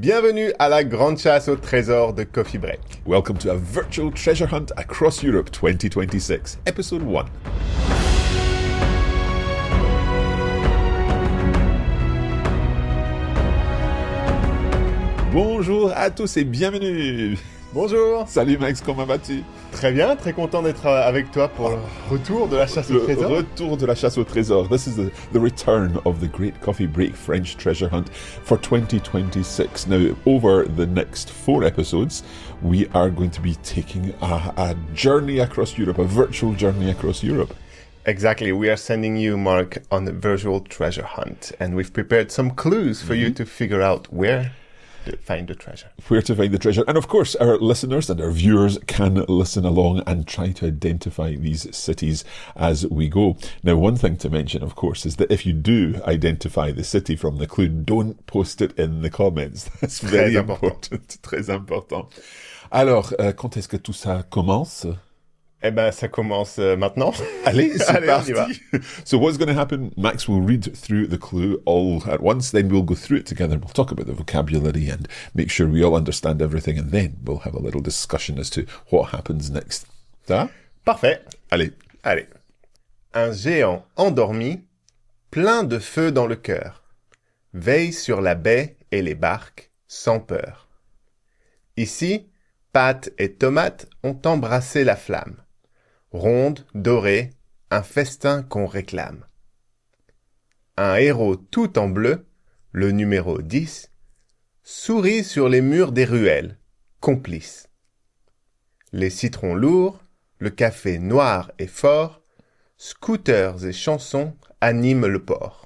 Bienvenue à la Grande Chasse au Trésor de Coffee Break. Welcome to a virtual treasure hunt across Europe 2026, episode 1. Bonjour à tous et bienvenue. Bonjour. Salut Max, comment vas-tu? Très bien, très content d'être avec toi pour le retour de la chasse au trésor. Le retour de la chasse au trésor. This is the return of the Great Coffee Break French Treasure Hunt for 2026. Now, over the next 4 episodes, we are going to be taking a journey across Europe, a virtual journey across Europe. Exactly, we are sending you, Mark, on a virtual treasure hunt. And we've prepared some clues for you to figure out where to find the treasure. Where to find the treasure. And of course, our listeners and our viewers can listen along and try to identify these cities as we go. Now, one thing to mention, of course, is that if you do identify the city from the clue, don't post it in the comments. That's very important. Très important. Alors, quand est-ce que tout ça commence? Eh ben, ça commence maintenant. Allez, c'est Allez, parti. on y va. So what's going to happen? Max will read through the clue all at once, then we'll go through it together. We'll talk about the vocabulary and make sure we all understand everything, and then we'll have a little discussion as to what happens next. Ça? Parfait. Allez. Allez. Un géant endormi, plein de feu dans le cœur, veille sur la baie et les barques, sans peur. Ici, pâte et tomate ont embrassé la flamme. Ronde, dorée, un festin qu'on réclame. Un héros tout en bleu, le numéro 10, sourit sur les murs des ruelles, complice. Les citrons lourds, le café noir et fort, scooters et chansons animent le port.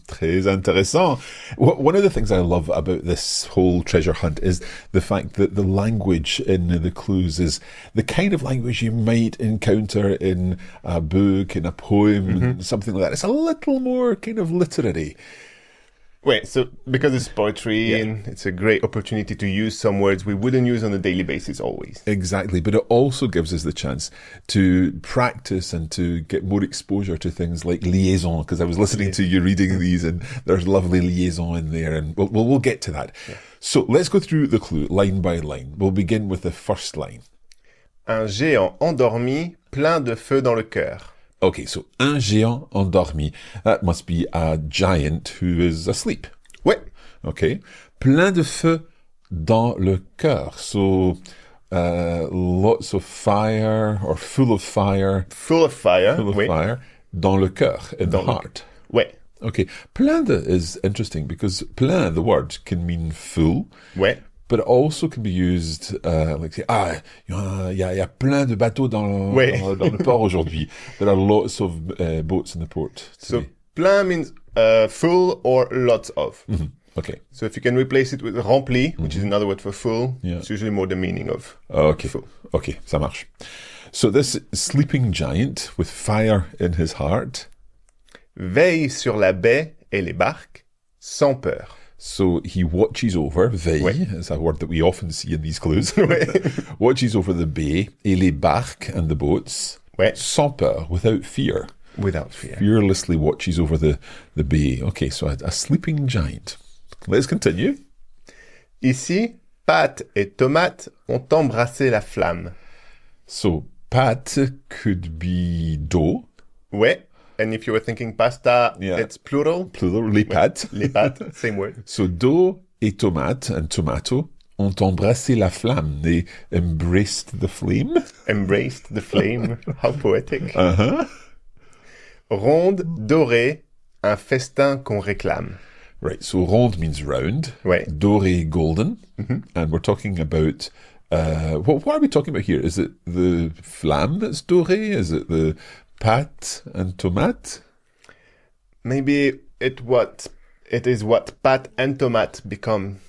Très intéressant. One of the things I love about this whole treasure hunt is the fact that the language in the clues is the kind of language you might encounter in a book, in a poem, something like that. It's a little more kind of literary. Wait, so because it's poetry and it's a great opportunity to use some words we wouldn't use on a daily basis always. Exactly, but it also gives us the chance to practice and to get more exposure to things like liaison, because I was listening to you reading these and there's lovely liaison in there, and we'll get to that. Yeah. So let's go through the clue line by line. We'll begin with the first line. Un géant endormi, plein de feu dans le cœur. Okay, so un géant endormi. That must be a giant who is asleep. Ouais. Okay. Plein de feu dans le cœur. So, lots of fire or full of fire. Full of fire. Full of oui. fire. Dans le cœur, in the heart. Ouais. Okay. Plein de is interesting because plein, the word, can mean full. Ouais. But it also can be used, like say, il y a plein de bateaux dans le port aujourd'hui. There are lots of boats in the port today. So, plein means full or lots of. Mm-hmm. Okay. So if you can replace it with rempli, which is another word for full, it's usually more the meaning of full. Okay, ça marche. So this sleeping giant with fire in his heart. Veille sur la baie et les barques, sans peur. So he watches over, veille, is a word that we often see in these clues, watches over the baie, et les barques, and the boats, sans peur, without fear. Without fear. Fearlessly watches over the baie. Okay, so a sleeping giant. Let's continue. Ici, pâte et tomate ont embrassé la flamme. So, pâte could be dough. Ouais. And if you were thinking pasta, it's plural. Plural, les pâtes. Les pâtes, same word. So, dough et tomate, and tomato, ont embrassé la flamme. They embraced the flame. Embraced the flame. How poetic. Uh-huh. Ronde, dorée, un festin qu'on réclame. Right, so ronde means round. Ouais. Doré, golden. Mm-hmm. And we're talking about... what are we talking about here? Is it the flamme that's doré? Is it the pâte and tomate? Maybe it is what pâte and tomate become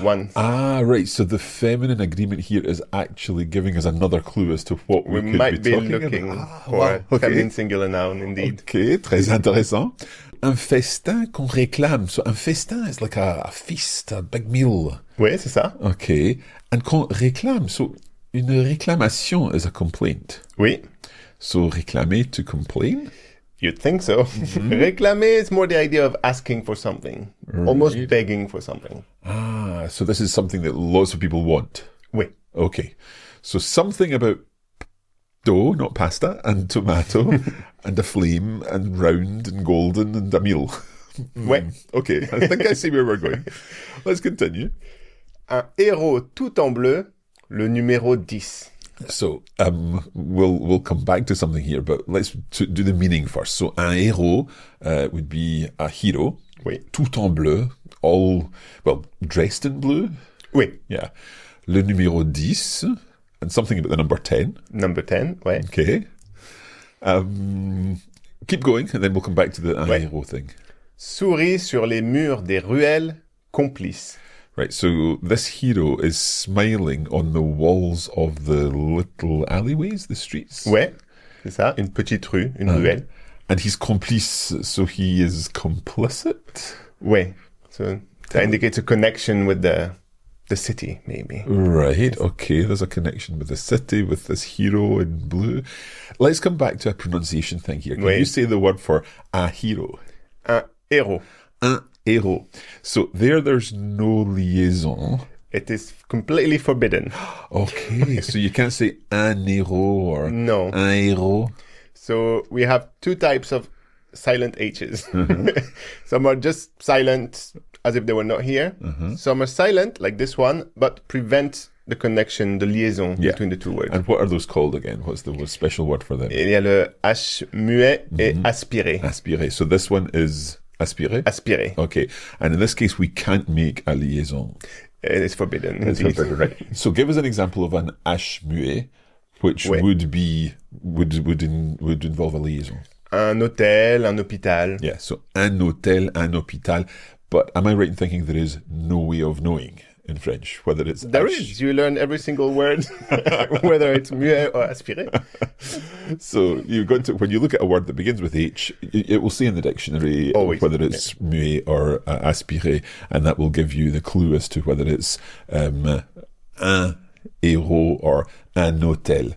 one. Ah, right. So the feminine agreement here is actually giving us another clue as to what we could might be talking looking about. for a feminine singular noun, indeed. Okay, très intéressant. Un festin qu'on réclame. So un festin is like a feast, a big meal. Oui, c'est ça. Okay. And qu'on réclame. So une réclamation is a complaint. Oui. So réclamer, to complain. You'd think so. Réclamer is more the idea of asking for something, almost begging for something. Ah, so this is something that lots of people want. Oui. Okay. So something about dough, not pasta, and tomato, and a flame, and round, and golden, and a meal. Ouais. Okay, I think I see where we're going. Let's continue. Un héros tout en bleu, le numéro 10. So we'll come back to something here, but let's do the meaning first. So un héros would be a hero, Oui. tout en bleu, all, well, dressed in blue. Oui. Yeah. Le numéro 10, and something about the number 10. Number 10, ouais. Okay. Keep going, and then we'll come back to the un Ouais. héros thing. Sourit sur les murs des ruelles, complice. Right, so this hero is smiling on the walls of the little alleyways, the streets. Ouais, c'est ça, une petite rue, une ruelle. And he's complice, so he is complicit? Ouais, so that indicates a connection with the city, maybe. Right, okay, there's a connection with the city, with this hero in blue. Let's come back to a pronunciation thing here. Can Oui. you say the word for a hero? Un héros. Un héros. So there's no liaison. It is completely forbidden. Okay, so you can't say un héros or No. un héros. So we have two types of silent H's. Some are just silent as if they were not here. Some are silent, like this one, but prevent the connection, the liaison between the two words. And what are those called again? What's the special word for them? Il y a le H muet et aspiré. Aspiré. So this one is aspiré? Aspiré. Okay. And in this case, we can't make a liaison. It is forbidden. It's indeed. forbidden, right? So give us an example of an H muet, which Ouais. would involve a liaison. Un hôtel, un hôpital. Yeah. So un hôtel, un hôpital. But am I right in thinking there is no way of knowing in French whether it's There H? is. You learn every single word, whether it's muet or aspiré. So you've got to, when you look at a word that begins with H, it will say in the dictionary Always, whether it's muet or aspiré, and that will give you the clue as to whether it's un héros or un hôtel.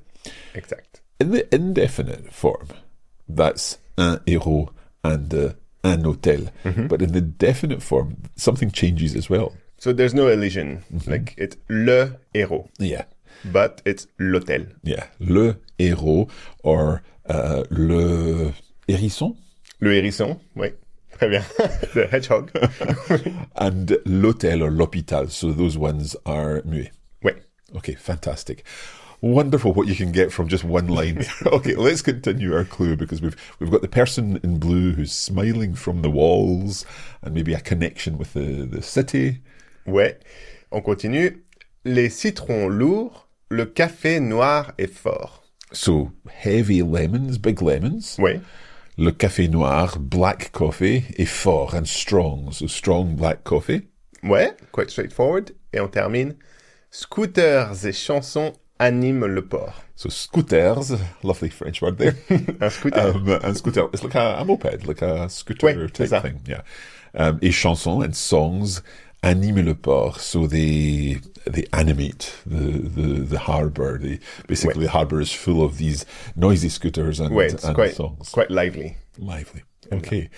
Exact. In the indefinite form, that's un héros and un hôtel. But in the definite form, something changes as well. So there's no elision. Like it's le héros, Yeah. but it's l'hôtel. Yeah. Le héros or le hérisson. Le hérisson, oui. Très bien. The hedgehog. And l'hôtel or l'hôpital. So those ones are muet. Oui. Okay, fantastic. Wonderful what you can get from just one line. Okay, let's continue our clue because we've got the person in blue who's smiling from the walls and maybe a connection with the city. Ouais. On continue. Les citrons lourds, le café noir est fort. So heavy lemons, big lemons. Oui. Le café noir, black coffee, est fort and strong. So strong black coffee. Ouais, quite straightforward. Et on termine. Scooters et chansons animent le port. So scooters, lovely French word there. Un scooter. And scooter, it's like a moped, like a scooter Ouais, c'est type ça. thing. Yeah. Et chansons and songs animent le port. So they animate the harbour. Basically, the harbour is full of these noisy scooters and, Ouais, it's and quite, songs. quite lively. Lively. Okay.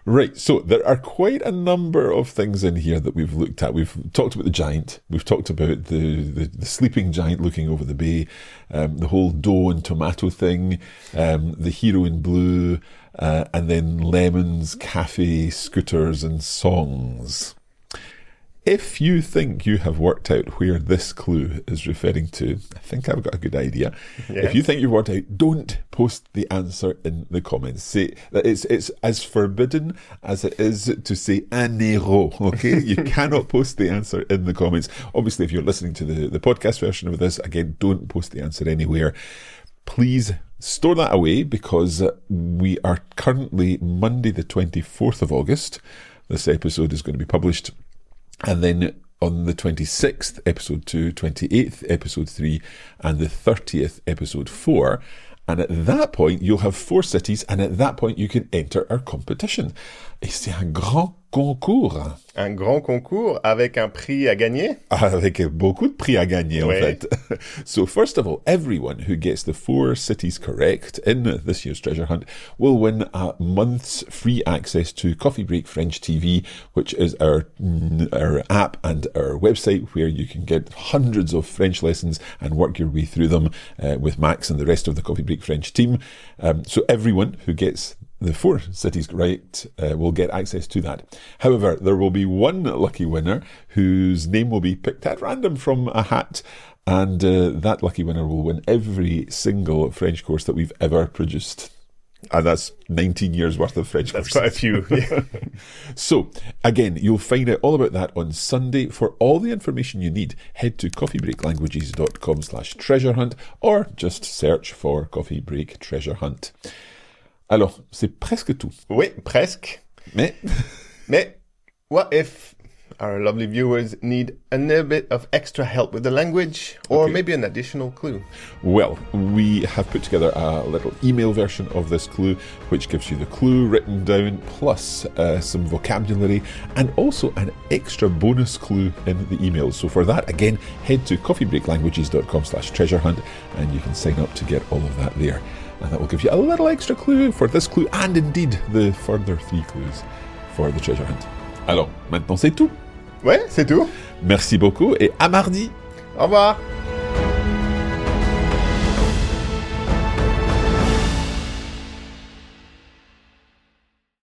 Right. So there are quite a number of things in here that we've looked at. We've talked about the giant. We've talked about the sleeping giant looking over the bay, the whole dough and tomato thing, the hero in blue, and then lemons, cafe, scooters, and songs. If you think you have worked out where this clue is referring to, I think I've got a good idea. Yeah. If you think you've worked out, don't post the answer in the comments. Say that it's as forbidden as it is to say un héros, okay? You cannot post the answer in the comments. Obviously, if you're listening to the podcast version of this, again, don't post the answer anywhere. Please store that away because we are currently Monday the 24th of August. This episode is going to be published. And then on the 26th, episode 2, 28th, episode 3, and the 30th, episode 4. And at that point, you'll have 4 cities, and at that point, you can enter our competition. Et c'est un grand concours. Un grand concours avec un prix à gagner. Avec beaucoup de prix à gagner, en Ouais. fait. So first of all, everyone who gets the 4 cities correct in this year's treasure hunt will win a month's free access to Coffee Break French TV, which is our app and our website where you can get hundreds of French lessons and work your way through them with Max and the rest of the Coffee Break French team. So everyone who gets the 4 cities right will get access to that. However, there will be one lucky winner whose name will be picked at random from a hat, and that lucky winner will win every single French course that we've ever produced. And that's 19 years worth of French That's courses. quite a few. Yeah. So, again, you'll find out all about that on Sunday. For all the information you need, head to coffeebreaklanguages.com/treasure hunt or just search for Coffee Break Treasure Hunt. Alors, c'est presque tout. Oui, presque. Mais What if our lovely viewers need a little bit of extra help with the language, or Okay. maybe an additional clue? Well, we have put together a little email version of this clue, which gives you the clue written down, plus some vocabulary, and also an extra bonus clue in the email. So for that, again, head to coffeebreaklanguages.com/treasure hunt, and you can sign up to get all of that there. And that will give you a little extra clue for this clue, and indeed the further 3 clues for the treasure hunt. Alors, maintenant c'est tout. Ouais, c'est tout. Merci beaucoup et à mardi. Au revoir.